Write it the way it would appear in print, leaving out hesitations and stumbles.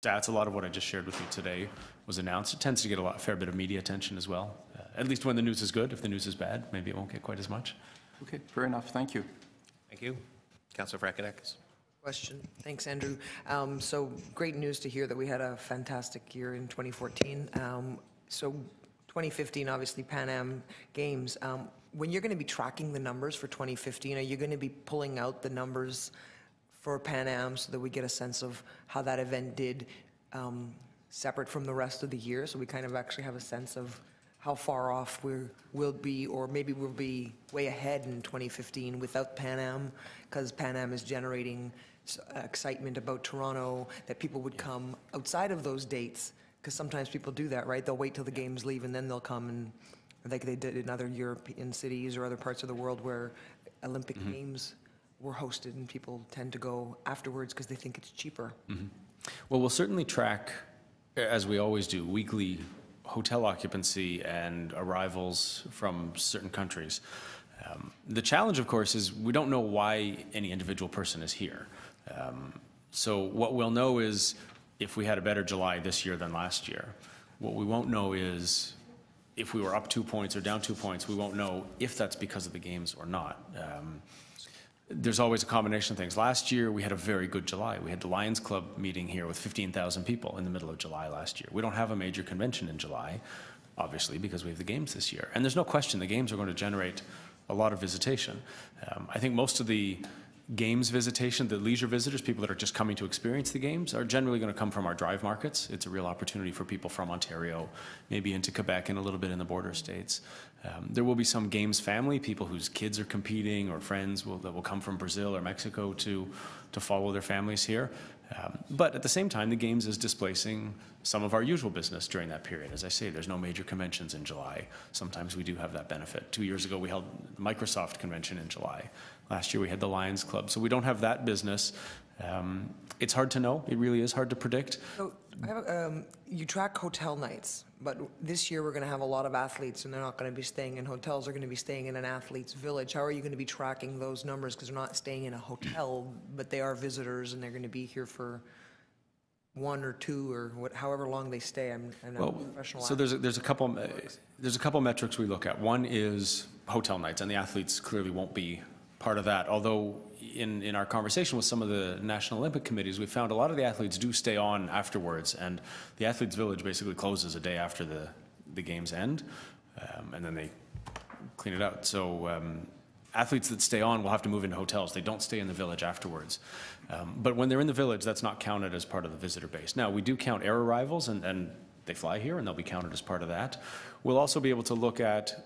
stats. A lot of what I just shared with you today was announced. It tends to get a fair bit of media attention as well, at least when the news is good. If the news is bad, maybe it won't get quite as much. Okay, fair enough. Thank you. Thank you. Councillor Frакadakis. Question. Thanks, Andrew. So great news to hear that we had a fantastic year in 2014. So 2015, obviously, Pan Am Games. When you're going to be tracking the numbers for 2015, are you going to be pulling out the numbers for Pan Am so that we get a sense of how that event did separate from the rest of the year, so we kind of actually have a sense of how far off we'll be, or maybe we'll be way ahead in 2015 without Pan Am, because Pan Am is generating excitement about Toronto, that people would come outside of those dates, because sometimes people do that, right? They'll wait till the games leave and then they'll come, and like they did in other European cities or other parts of the world where Olympic Games were hosted, and people tend to go afterwards because they think it's cheaper. Well, we'll certainly track, as we always do, weekly hotel occupancy and arrivals from certain countries. The challenge, of course, is we don't know why any individual person is here. So what we'll know is if we had a better July this year than last year. What we won't know is if we were up 2 points or down 2 points. We won't know if that's because of the games or not. There's always a combination of things. Last year, we had a very good July. We had the Lions Club meeting here with 15,000 people in the middle of July last year. We don't have a major convention in July, obviously, because we have the games this year. And there's no question the games are going to generate a lot of visitation. I think most of the games visitation, the leisure visitors, people that are just coming to experience the games, are generally going to come from our drive markets. It's a real opportunity for people from Ontario, maybe into Quebec and a little bit in the border states. There will be some games family, people whose kids are competing or friends that will come from Brazil or Mexico to follow their families here. But at the same time, the games is displacing some of our usual business during that period. As I say, there's no major conventions in July. Sometimes we do have that benefit. 2 years ago, we held the Microsoft convention in July. Last year, we had the Lions Club. So we don't have that business. It's hard to know. It really is hard to predict. So you track hotel nights, but this year we're going to have a lot of athletes, and they're not going to be staying in hotels. They're going to be staying in an athlete's village. How are you going to be tracking those numbers? Because they're not staying in a hotel, but they are visitors, and they're going to be here for 1 or 2 or however long they stay. I'm not a professional. So there's a couple metrics we look at. One is hotel nights, and the athletes clearly won't be part of that. Although in our conversation with some of the National Olympic Committees, we found a lot of the athletes do stay on afterwards, and the athletes' village basically closes a day after the games end, and then they clean it out. So athletes that stay on will have to move into hotels. They don't stay in the village afterwards. But when they're in the village, that's not counted as part of the visitor base. Now, we do count air arrivals, and they fly here, and they'll be counted as part of that. We'll also be able to look at